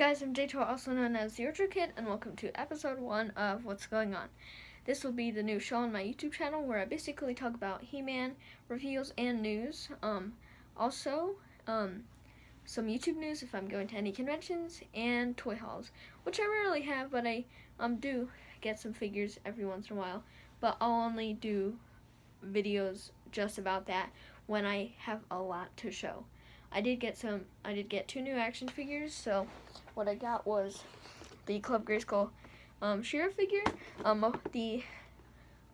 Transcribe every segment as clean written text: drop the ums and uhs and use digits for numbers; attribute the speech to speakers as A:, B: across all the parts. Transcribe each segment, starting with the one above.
A: guys, I'm J-Tor, also known as the Orchard Kid, and welcome to episode 1 of What's Going On. This will be the new show on my YouTube channel where I basically talk about He-Man, reveals, and news. Also, some YouTube news if I'm going to any conventions, and toy hauls, which I rarely have, but I do get some figures every once in a while. But I'll only do videos just about that when I have a lot to show. I did get 2 new action figures. So what I got was the Club Grayskull She-Ra figure. The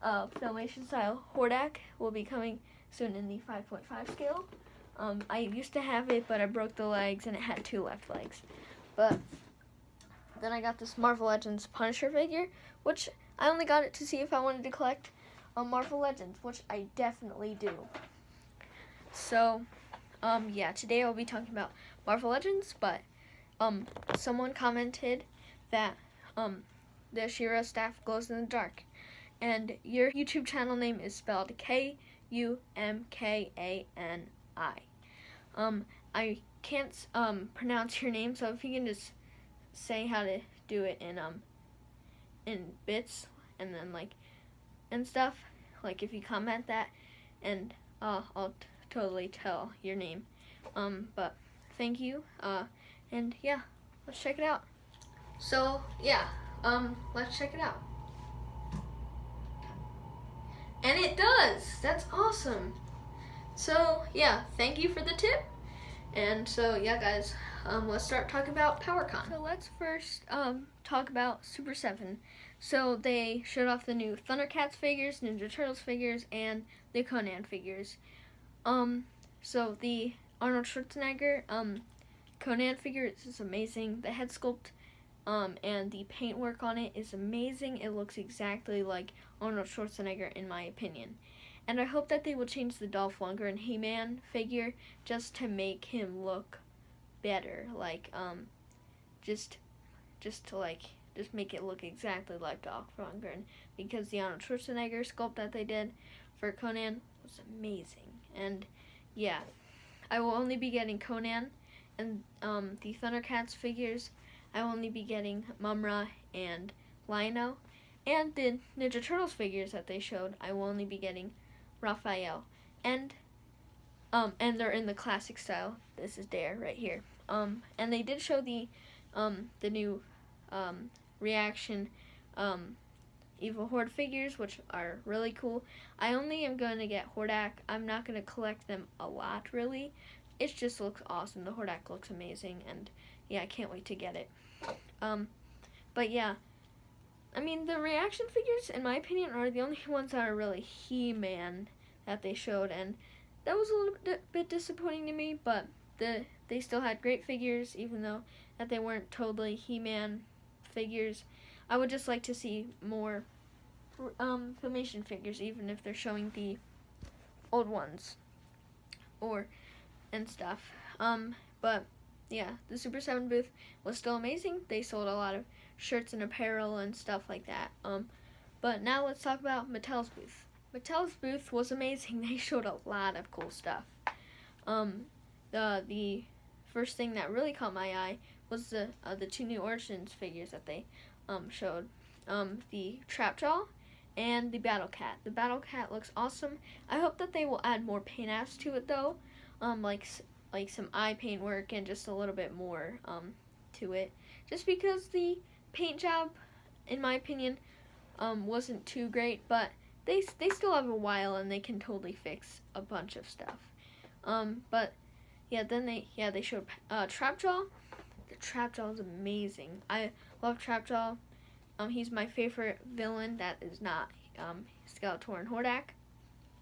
A: Filmation style Hordak will be coming soon in the 5.5 scale. I used to have it, but I broke the legs and it had 2 left legs. But then I got this Marvel Legends Punisher figure, which I only got it to see if I wanted to collect Marvel Legends, which I definitely do. So yeah, today I'll be talking about Marvel Legends, but someone commented that the She-Ra staff glows in the dark, and your YouTube channel name is spelled Kumkani. I can't pronounce your name, so if you can just say how to do it in bits and then and stuff, like if you comment that, and I'll totally tell your name. But thank you, and yeah, let's check it out. So yeah, let's check it out. And it does! That's awesome! So yeah, thank you for the tip. And so yeah guys, let's start talking about PowerCon. So let's first talk about Super 7. So they showed off the new Thundercats figures, Ninja Turtles figures, and the Conan figures. So the Arnold Schwarzenegger Conan figure is amazing. The head sculpt and the paintwork on it is amazing. It looks exactly like Arnold Schwarzenegger in my opinion. And I hope that they will change the Dolph Lundgren He-Man figure just to make him look better. Just make it look exactly like Dolph Lundgren, because the Arnold Schwarzenegger sculpt that they did for Conan was amazing. And yeah, I will only be getting Conan, and the Thundercats figures I will only be getting Mumra and Lion-O, and the Ninja Turtles figures that they showed I will only be getting Raphael, and they're in the classic style. This is Dare right here. And they did show the new reaction Evil Horde figures, which are really cool. I only am going to get Hordak. I'm not going to collect them a lot, really. It just looks awesome. The Hordak looks amazing, and yeah, I can't wait to get it. But yeah, I mean, the reaction figures, in my opinion, are the only ones that are really He-Man that they showed, and that was a little bit disappointing to me, but they still had great figures, even though that they weren't totally He-Man figures. I would just like to see more Filmation figures, even if they're showing the old ones and stuff. But yeah, the Super 7 booth was still amazing. They sold a lot of shirts and apparel and stuff like that. But now let's talk about Mattel's booth. Mattel's booth was amazing. They showed a lot of cool stuff. The first thing that really caught my eye was the 2 new Origins figures that they showed. The Trapjaw and the Battle Cat. The Battle Cat looks awesome. I hope that they will add more paint apps to it though. Like some eye paint work and just a little bit more to it. Just because the paint job, in my opinion, wasn't too great, but they still have a while and they can totally fix a bunch of stuff. But yeah, then they showed Trapjaw. The Trapjaw is amazing. I love Trapjaw. He's my favorite villain that is not Skeletor and Hordak.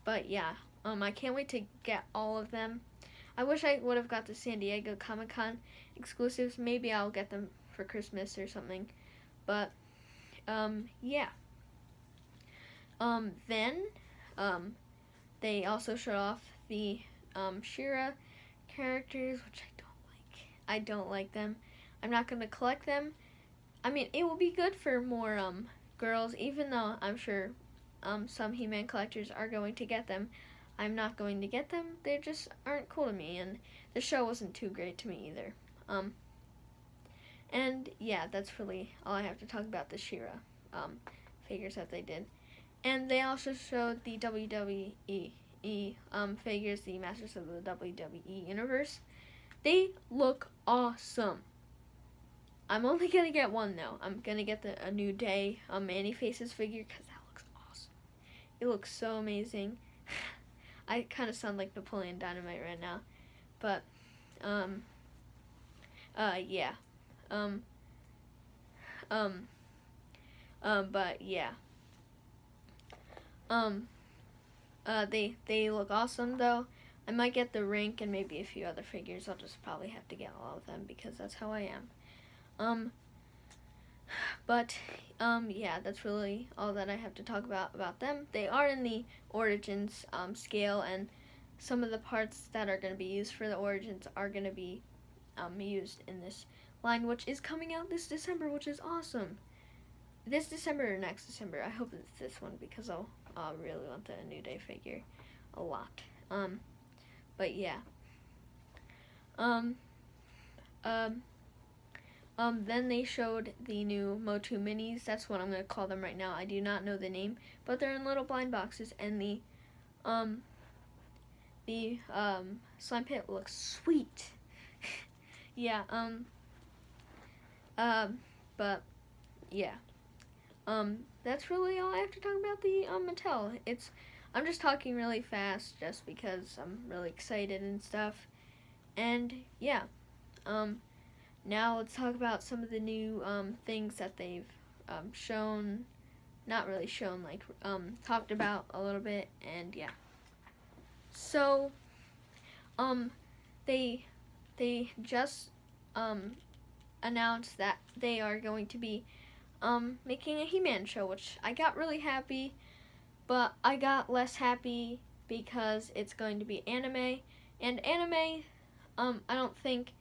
A: But yeah, I can't wait to get all of them. I wish I would have got the San Diego Comic-Con exclusives. Maybe I'll get them for Christmas or something. But yeah. Then they also showed off the She-Ra characters, which I don't like them. I'm not going to collect them. I mean, it will be good for more girls, even though I'm sure some He-Man collectors are going to get them. I'm not going to get them. They just aren't cool to me, and the show wasn't too great to me either. And yeah, that's really all I have to talk about the She-Ra figures that they did. And they also showed the WWE figures, the Masters of the WWE Universe. They look awesome. I'm only gonna get one though. I'm gonna get a New Day Manny Faces figure because that looks awesome. It looks so amazing. I kind of sound like Napoleon Dynamite right now, but yeah, but yeah, they look awesome though. I might get the Rink and maybe a few other figures. I'll just probably have to get all of them because that's how I am. But yeah, that's really all that I have to talk about them. They are in the Origins scale, and some of the parts that are going to be used for the Origins are going to be used in this line, which is coming out this December, which is awesome. This December or next December. I hope it's this one because I'll really want the New Day figure a lot. But yeah. Then they showed the new Motu Minis. That's what I'm going to call them right now. I do not know the name, but they're in little blind boxes, and the slime pit looks sweet. Yeah, but yeah. That's really all I have to talk about the Mattel. I'm just talking really fast just because I'm really excited and stuff. And yeah. Now let's talk about some of the new things that they've shown, not really shown, like talked about a little bit, and yeah. So, they just announced that they are going to be making a He-Man show, which I got really happy, but I got less happy because it's going to be anime, and anime, I don't think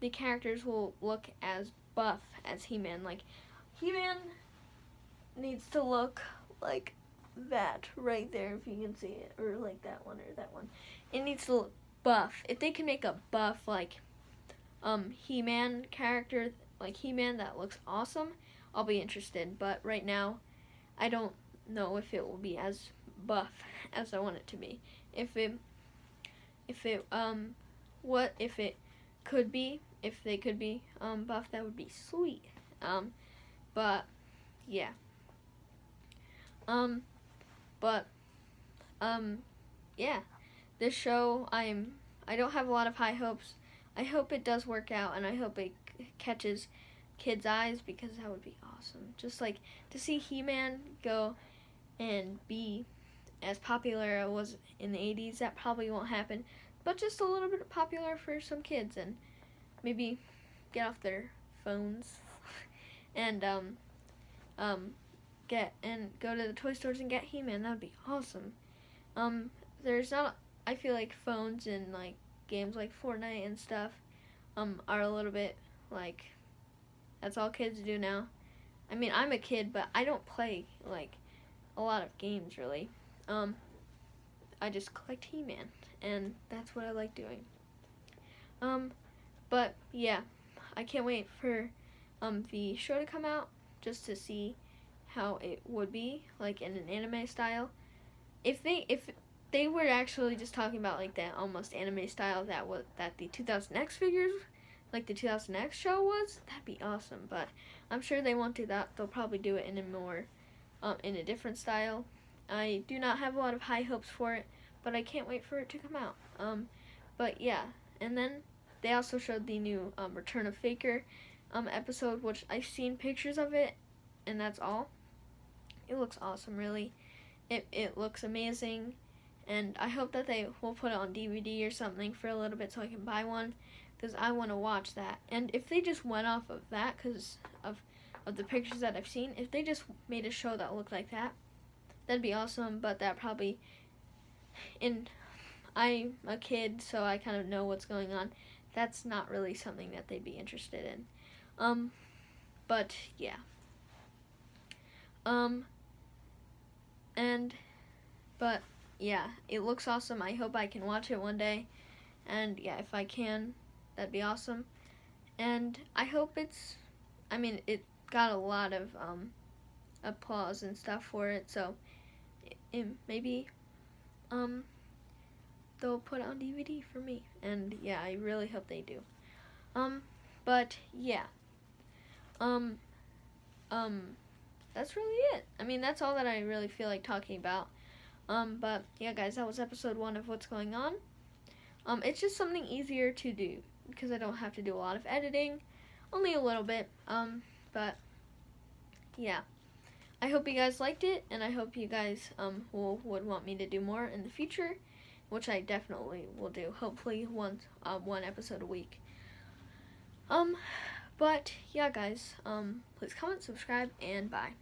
A: the characters will look as buff as He-Man. Like, He-Man needs to look like that right there, if you can see it, or like that one or that one. It needs to look buff. If they can make a buff, like, He-Man character, like He-Man that looks awesome, I'll be interested. But right now, I don't know if it will be as buff as I want it to be. If it could be, if they could be buff, that would be sweet. But yeah. Yeah. This show, I don't have a lot of high hopes. I hope it does work out, and I hope it catches kids' eyes because that would be awesome. Just like to see He-Man go and be as popular as it was in the 80s. That probably won't happen, but just a little bit popular for some kids, and maybe get off their phones and go to the toy stores and get He-Man. That would be awesome. There's not, I feel like phones and like games like Fortnite and stuff are a little bit like, that's all kids do now. I mean, I'm a kid, but I don't play like a lot of games really. I just collect He-Man, and that's what I like doing. But yeah, I can't wait for the show to come out just to see how it would be like in an anime style. If they were actually just talking about like that almost anime style that the 2000X figures, like the 2000X show was, that'd be awesome. But I'm sure they won't do that. They'll probably do it in a more in a different style. I do not have a lot of high hopes for it, but I can't wait for it to come out. But yeah, and then they also showed the new Return of Faker episode, which I've seen pictures of it, and that's all. It looks awesome, really. It looks amazing, and I hope that they will put it on DVD or something for a little bit so I can buy one, because I want to watch that. And if they just went off of that, because of the pictures that I've seen, if they just made a show that looked like that, that'd be awesome. But that probably, and I'm a kid, so I kind of know what's going on. That's not really something that they'd be interested in. But yeah. But yeah, it looks awesome. I hope I can watch it one day. And yeah, if I can, that'd be awesome. And I hope it's I mean, it got a lot of applause and stuff for it, so maybe they'll put it on DVD for me, and yeah, I really hope they do. But yeah, that's really it. I mean, that's all that I really feel like talking about. But yeah, guys, that was episode 1 of What's Going On. It's just something easier to do because I don't have to do a lot of editing, only a little bit. But yeah, I hope you guys liked it, and I hope you guys would want me to do more in the future, which I definitely will do. Hopefully, one episode a week. But yeah, guys, please comment, subscribe, and bye.